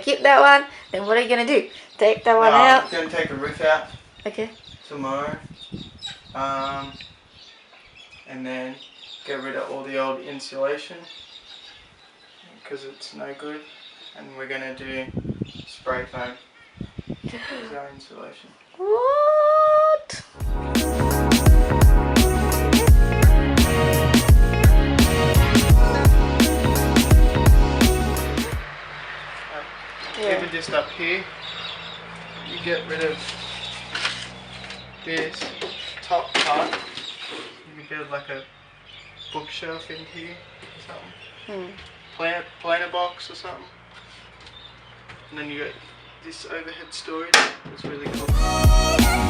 keep that one. Then what are you gonna do? Take that one out. I'm gonna take the roof out. Okay. Tomorrow. And then get rid of all the old insulation because it's no good. And we're gonna do spray foam as our insulation. What? Even just up here, you get rid of this top part. You can build like a bookshelf in here or something. Planter box or something. And then you got this overhead storage. It's really cool.